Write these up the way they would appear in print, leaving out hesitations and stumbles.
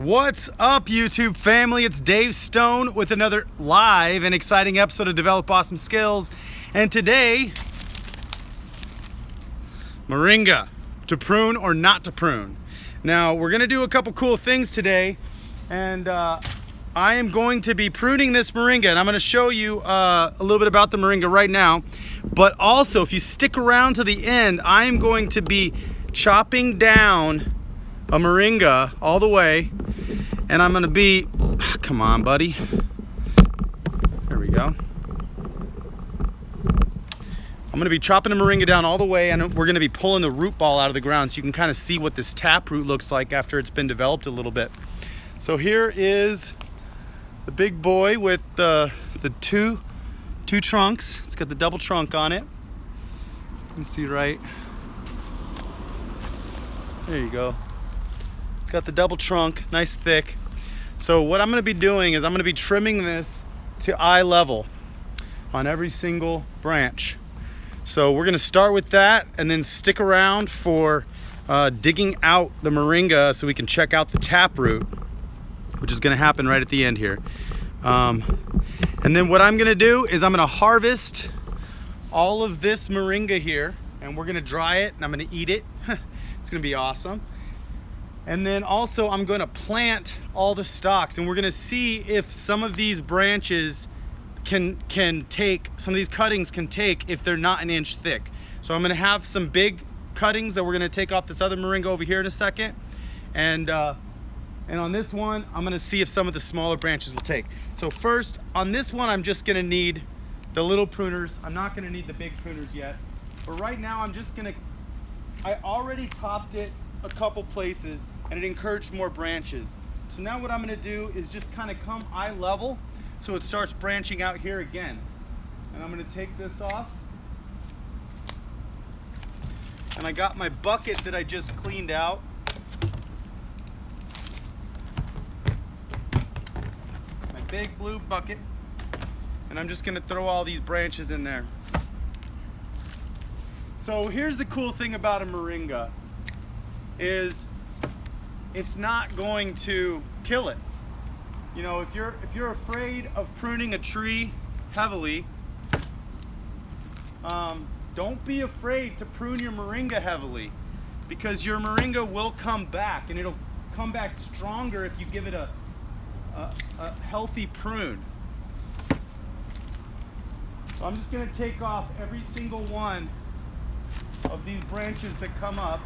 What's up, YouTube family? It's Dave Stone with another live and exciting episode of Develop Awesome Skills. And today, moringa, to prune or not to prune. Now, we're gonna do a couple cool things today, and I am going to be pruning this moringa, and I'm gonna show you a little bit about the moringa right now. But also, if you stick around to the end, I am going to be chopping down a moringa all the way, and I'm gonna be, come on buddy, there we go. I'm gonna be chopping the moringa down all the way, and we're gonna be pulling the root ball out of the ground so you can kind of see what this taproot looks like after it's been developed a little bit. So here is the big boy with the two trunks. It's got the double trunk on it. You can see right there, you go. It's got the double trunk, nice thick. So what I'm gonna be doing is I'm gonna be trimming this to eye level on every single branch. So we're gonna start with that and then stick around for digging out the moringa so we can check out the taproot, which is gonna happen right at the end here. And then what I'm gonna do is I'm gonna harvest all of this moringa here, and we're gonna dry it and I'm gonna eat it. It's gonna be awesome. And then also I'm going to plant all the stalks, and we're going to see if some of these branches can take, some of these cuttings can take if they're not an inch thick. So I'm going to have some big cuttings that we're going to take off this other moringa over here in a second. And on this one, I'm going to see if some of the smaller branches will take. So first, on this one, I'm just going to need the little pruners. I'm not going to need the big pruners yet. But right now, I'm just going to, I already topped it a couple places and it encouraged more branches. So now what I'm going to do is just kind of come eye level so it starts branching out here again. And I'm going to take this off. And I got my bucket that I just cleaned out. My big blue bucket. And I'm just going to throw all these branches in there. So here's the cool thing about a moringa is it's not going to kill it. You know, if you're afraid of pruning a tree heavily, don't be afraid to prune your moringa heavily, because your moringa will come back, and it'll come back stronger if you give it a healthy prune. So I'm just going to take off every single one of these branches that come up.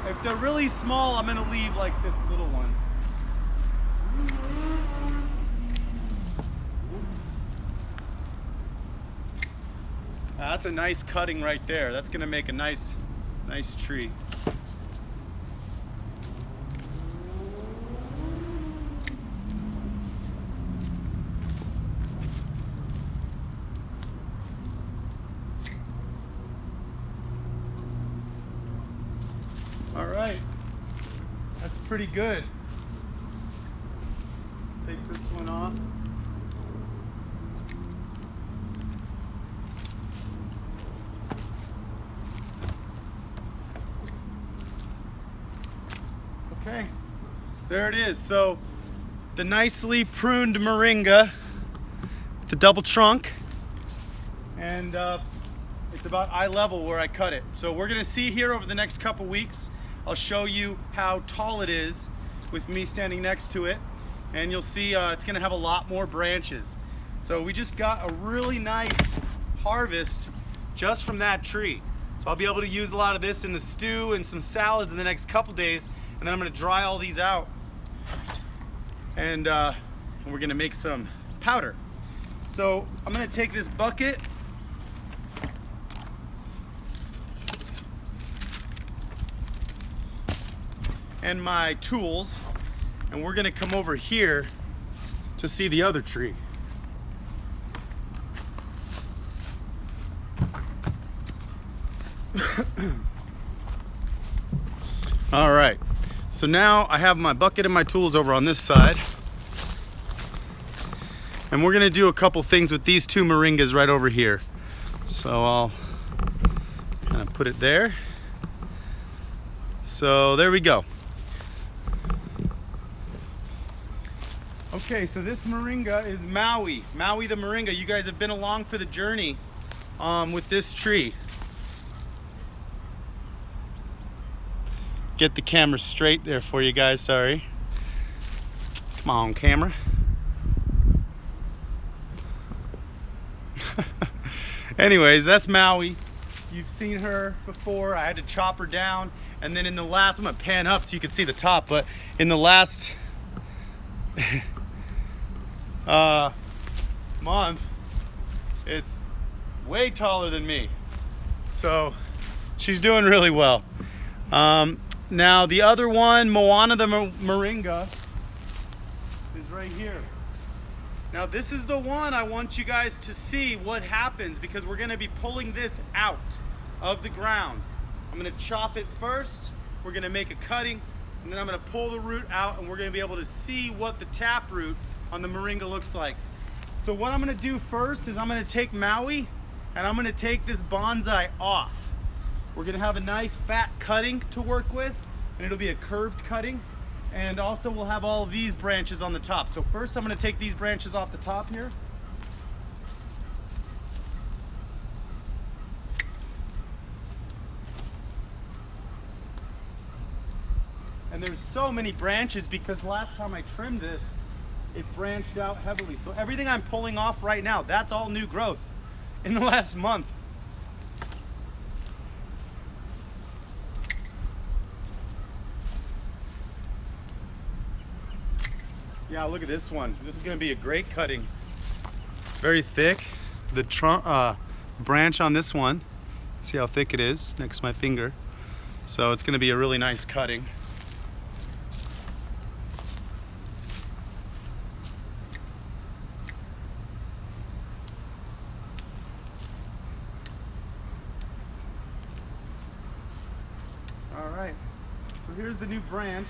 If they're really small, I'm gonna leave like this little one. That's a nice cutting right there. That's gonna make a nice tree. All right, that's pretty good. Take this one off. Okay, there it is. So the nicely pruned moringa, the double trunk, and it's about eye level where I cut it. So we're gonna see here over the next couple weeks. I'll show you how tall it is with me standing next to it, and you'll see it's gonna have a lot more branches. So we just got a really nice harvest just from that tree. So I'll be able to use a lot of this in the stew and some salads in the next couple days, and then I'm gonna dry all these out, and we're gonna make some powder. So I'm gonna take this bucket and my tools, and we're gonna come over here to see the other tree. All right, so now I have my bucket and my tools over on this side, and we're gonna do a couple things with these two moringas right over here. So I'll kind of put it there. So there we go. Okay, so this moringa is Maui the moringa. You guys have been along for the journey with this tree. Get the camera straight there for you guys, sorry. Come on, camera. Anyways, that's Maui. You've seen her before. I had to chop her down, and then in the last, I'm gonna pan up so you can see the top, but in the last month, it's way taller than me. So she's doing really well. Now the other one, Moana the Moringa, is right here. Now this is the one I want you guys to see what happens, because we're gonna be pulling this out of the ground. I'm gonna chop it first, we're gonna make a cutting, and then I'm gonna pull the root out, and we're gonna be able to see what the taproot on the moringa looks like. So what I'm gonna do first is I'm gonna take Maui, and I'm gonna take this bonsai off. We're gonna have a nice fat cutting to work with, and it'll be a curved cutting. And also we'll have all of these branches on the top. So first I'm gonna take these branches off the top here. And there's so many branches because last time I trimmed this, it branched out heavily. So everything I'm pulling off right now, that's all new growth in the last month. Yeah, look at this one. This is gonna be a great cutting. It's very thick. The trunk, branch on this one, see how thick it is next to my finger. So it's gonna be a really nice cutting. All right, so here's the new branch.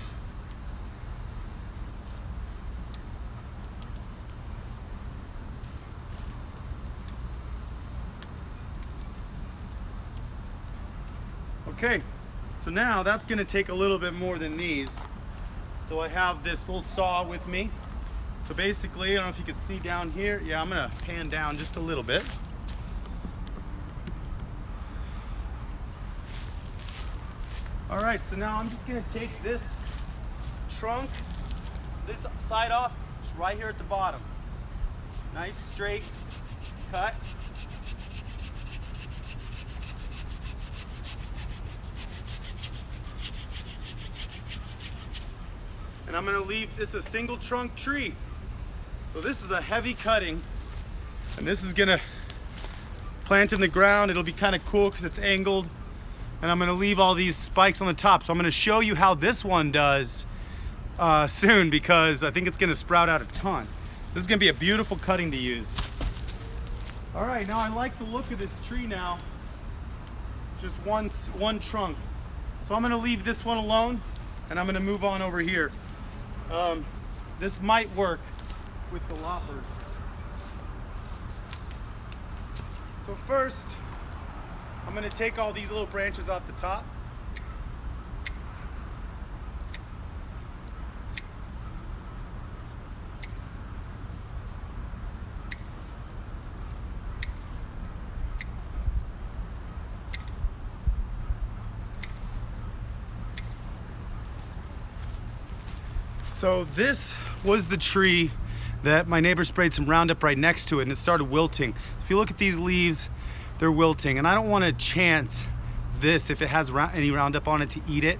Okay, so now that's gonna take a little bit more than these. So I have this little saw with me. So basically, I don't know if you can see down here. Yeah, I'm gonna pan down just a little bit. All right, so now I'm just gonna take this trunk, this side off, just right here at the bottom. Nice straight cut. And I'm gonna leave this a single trunk tree. So this is a heavy cutting, and this is gonna plant in the ground. It'll be kind of cool because it's angled. And I'm gonna leave all these spikes on the top. So I'm gonna show you how this one does soon, because I think it's gonna sprout out a ton. This is gonna be a beautiful cutting to use. All right, now I like the look of this tree now. Just one trunk. So I'm gonna leave this one alone, and I'm gonna move on over here. This might work with the loppers. So first, I'm gonna take all these little branches off the top. So this was the tree that my neighbor sprayed some Roundup right next to it, and it started wilting. If you look at these leaves, they're wilting, and I don't want to chance this, if it has any Roundup on it, to eat it.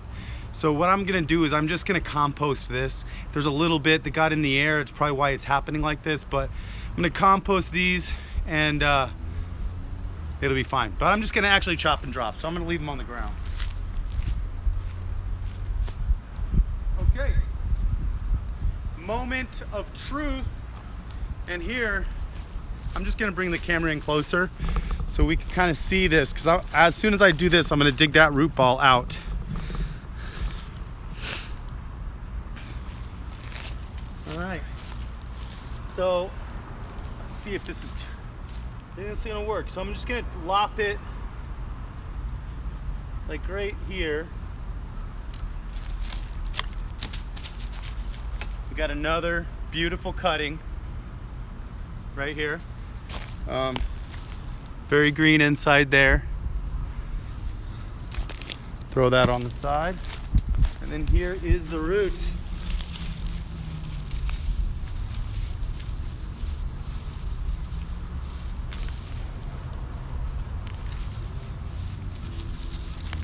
So what I'm gonna do is I'm just gonna compost this. If there's a little bit that got in the air, it's probably why it's happening like this, but I'm gonna compost these, and it'll be fine. But I'm just gonna actually chop and drop, so I'm gonna leave them on the ground. Okay. Moment of truth. And here, I'm just gonna bring the camera in closer so we can kind of see this, because as soon as I do this, I'm gonna dig that root ball out. All right, so let's see if this is gonna work. So I'm just gonna lop it like right here. We got another beautiful cutting right here. Very green inside there. Throw that on the side. And then here is the root.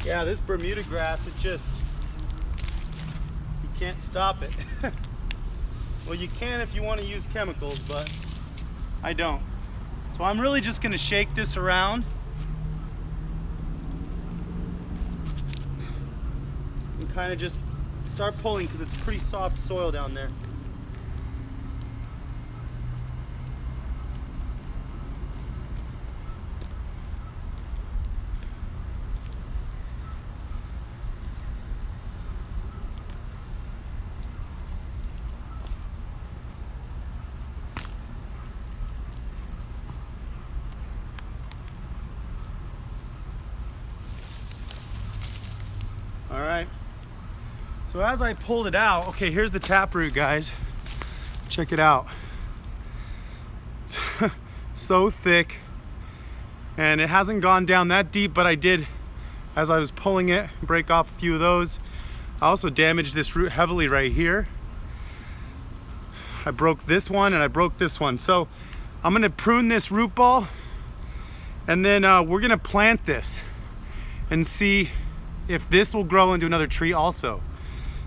Yeah, this Bermuda grass, it just, you can't stop it. Well, you can if you want to use chemicals, but I don't. So I'm really just gonna shake this around. And kind of just start pulling because it's pretty soft soil down there. All right, so as I pulled it out, okay, here's the taproot, guys. Check it out. It's so thick, and it hasn't gone down that deep, but I did, as I was pulling it, break off a few of those. I also damaged this root heavily right here. I broke this one and I broke this one. So I'm gonna prune this root ball, and then we're gonna plant this and see if this will grow into another tree also.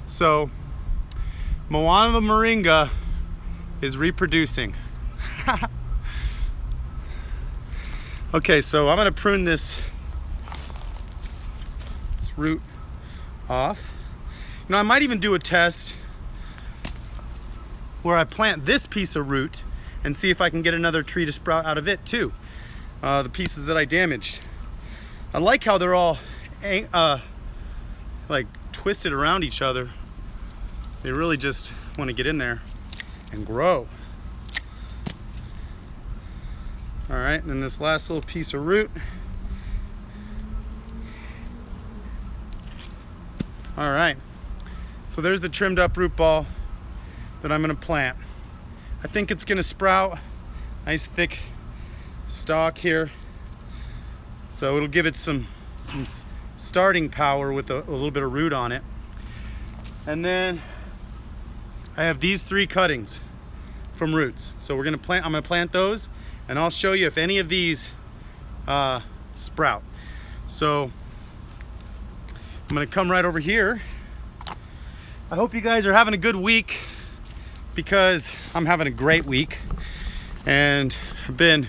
So Moana the Moringa is reproducing. Okay, so I'm gonna prune this root off. You know, I might even do a test where I plant this piece of root and see if I can get another tree to sprout out of it too. The pieces that I damaged. I like how they're all like twisted around each other. They really just want to get in there and grow. All right, and then this last little piece of root. All right, so there's the trimmed up root ball that I'm gonna plant. I think it's gonna sprout. Nice thick stalk here. So it'll give it some starting power with a little bit of root on it. And then I have these 3 cuttings from roots. So I'm gonna plant those, and I'll show you if any of these sprout. So I'm gonna come right over here. I hope you guys are having a good week, because I'm having a great week, and I've been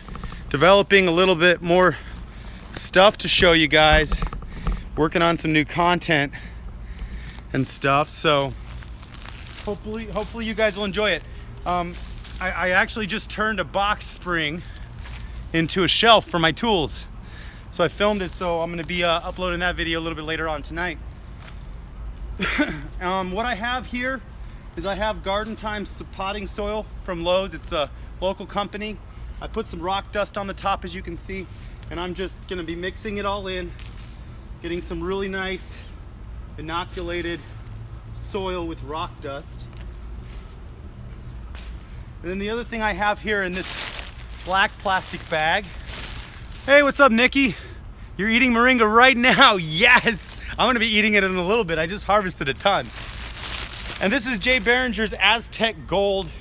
developing a little bit more stuff to show you guys, working on some new content and stuff. So hopefully you guys will enjoy it. I actually just turned a box spring into a shelf for my tools. So I filmed it, so I'm gonna be uploading that video a little bit later on tonight. What I have here is I have Garden Time potting soil from Lowe's. It's a local company. I put some rock dust on the top, as you can see, and I'm just gonna be mixing it all in, getting some really nice inoculated soil with rock dust. And then the other thing I have here in this black plastic bag. Hey, what's up, Nikki? You're eating moringa right now. Yes, I'm gonna be eating it in a little bit. I just harvested a ton. And this is Jay Behringer's Aztec Gold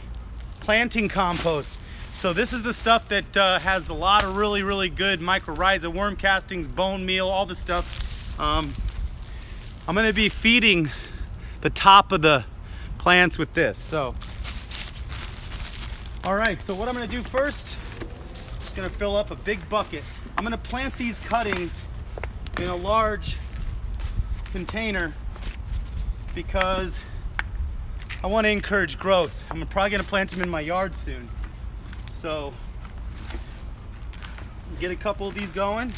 planting compost. So this is the stuff that has a lot of really good mycorrhiza, worm castings, bone meal, all this stuff. I'm gonna be feeding the top of the plants with this. So, all right, so what I'm gonna do first, just gonna fill up a big bucket. I'm gonna plant these cuttings in a large container because I want to encourage growth. I'm probably gonna plant them in my yard soon. So get a couple of these going.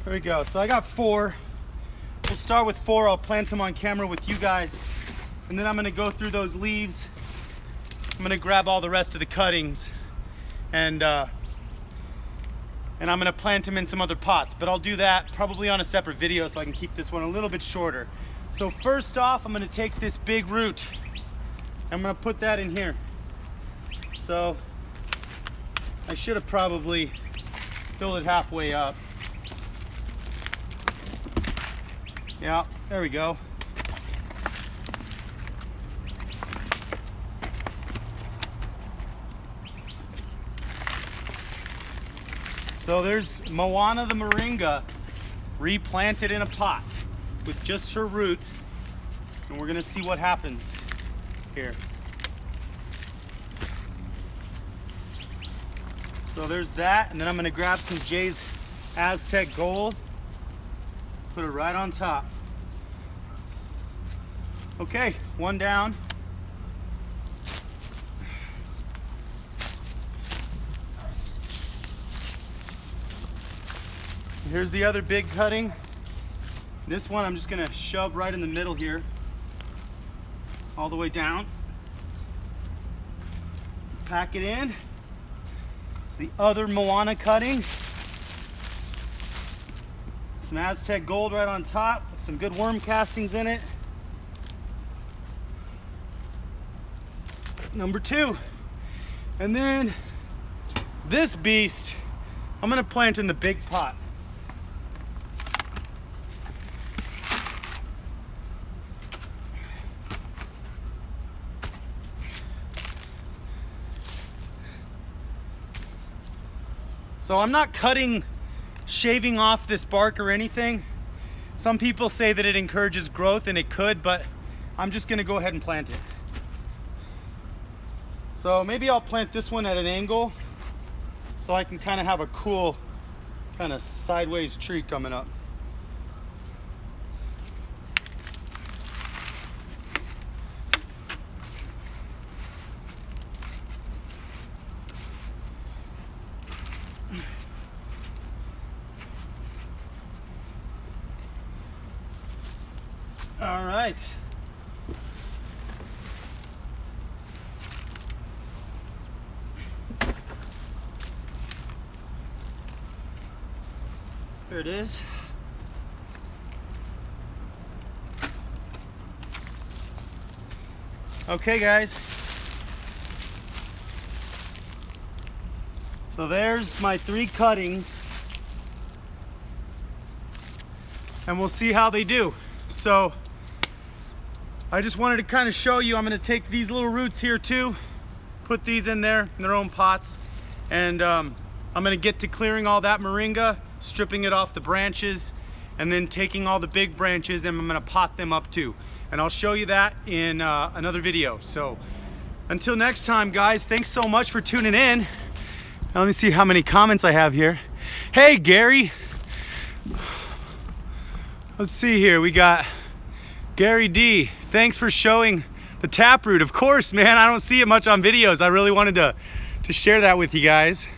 There we go. So I got 4. We'll start with 4. I'll plant them on camera with you guys. And then I'm gonna go through those leaves. I'm gonna grab all the rest of the cuttings and I'm gonna plant them in some other pots. But I'll do that probably on a separate video so I can keep this one a little bit shorter. So first off, I'm gonna take this big root. I'm gonna put that in here. So I should have probably filled it halfway up. Yeah, there we go. So there's Moana the Moringa replanted in a pot with just her root, and we're gonna see what happens here. So there's that, and then I'm gonna grab some Jay's Aztec Gold, put it right on top. Okay, one down. Here's the other big cutting. This one I'm just gonna shove right in the middle here, all the way down. Pack it in. It's the other Moana cutting. Some Aztec Gold right on top, with some good worm castings in it. Number 2. And then this beast, I'm gonna plant in the big pot. So I'm not shaving off this bark or anything. Some people say that it encourages growth, and it could, but I'm just gonna go ahead and plant it. So maybe I'll plant this one at an angle so I can kind of have a cool kind of sideways tree coming up. All right. There it is. Okay, guys. So there's my 3 cuttings. And we'll see how they do. So I just wanted to kind of show you, I'm gonna take these little roots here too, put these in there in their own pots, and I'm gonna get to clearing all that moringa, stripping it off the branches, and then taking all the big branches and I'm gonna pot them up too. And I'll show you that in another video. So until next time, guys, thanks so much for tuning in. Now, let me see how many comments I have here. Hey, Gary. Let's see here, we got Gary D. Thanks for showing the taproot. Of course, man, I don't see it much on videos. I really wanted to share that with you guys.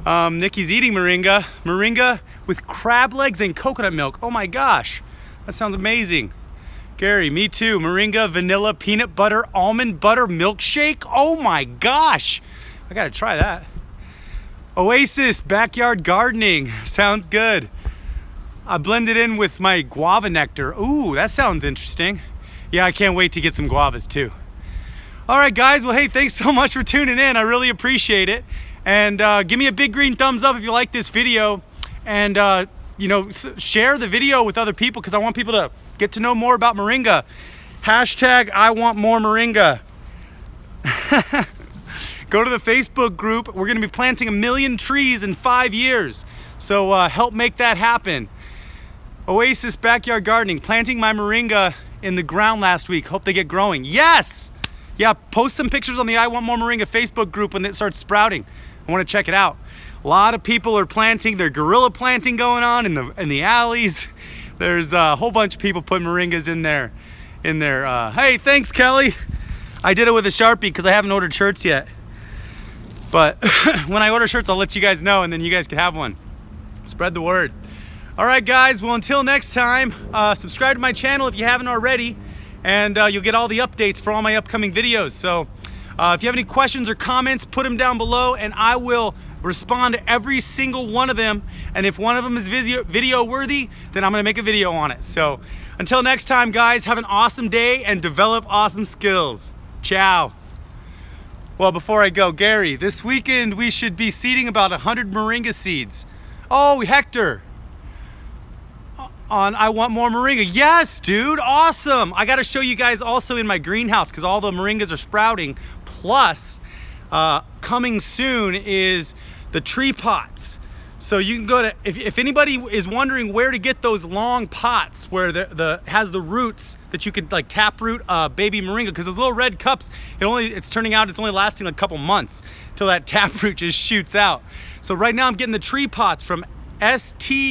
Nikki's eating moringa. Moringa with crab legs and coconut milk. Oh my gosh, that sounds amazing. Gary, me too. Moringa, vanilla, peanut butter, almond butter milkshake. Oh my gosh, I gotta try that. Oasis, backyard gardening. Sounds good. I blend it in with my guava nectar. Ooh, that sounds interesting. Yeah, I can't wait to get some guavas too. All right, guys. Well, hey, thanks so much for tuning in. I really appreciate it. And give me a big green thumbs up if you like this video. And, you know, share the video with other people because I want people to get to know more about moringa. Hashtag I want more moringa. Go to the Facebook group. We're going to be planting 1 million trees in 5 years. So help make that happen. Oasis Backyard Gardening, planting my moringa in the ground last week. Hope they get growing. Yes! Yeah, post some pictures on the I Want More Moringa Facebook group when it starts sprouting. I want to check it out. A lot of people are planting. There's guerrilla planting going on in the alleys. There's a whole bunch of people putting moringas in there. Hey, thanks, Kelly. I did it with a Sharpie because I haven't ordered shirts yet. But when I order shirts, I'll let you guys know, and then you guys can have one. Spread the word. All right, guys. Well, until next time, subscribe to my channel if you haven't already, and you'll get all the updates for all my upcoming videos. So if you have any questions or comments, put them down below, and I will respond to every single one of them. And if one of them is video worthy, then I'm gonna make a video on it. So until next time, guys, have an awesome day and develop awesome skills. Ciao. Well, before I go, Gary, this weekend we should be seeding about 100 moringa seeds. Oh, Hector, on I Want More Moringa. Yes, dude, awesome. I gotta show you guys also in my greenhouse because all the moringas are sprouting. Plus, coming soon is the tree pots. So you can go to, if anybody is wondering where to get those long pots where has the roots that you could like taproot baby moringa, because those little red cups, it's turning out it's only lasting a couple months till that taproot just shoots out. So right now I'm getting the tree pots from stuewe.com.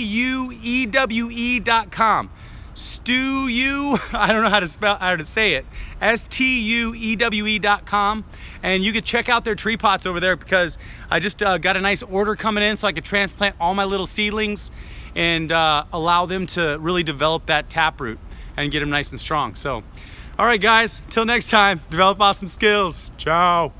Stew, I don't know how to say it. stuewe.com, and you can check out their tree pots over there because I just got a nice order coming in so I could transplant all my little seedlings and allow them to really develop that taproot and get them nice and strong. So, all right, guys, till next time, develop awesome skills. Ciao.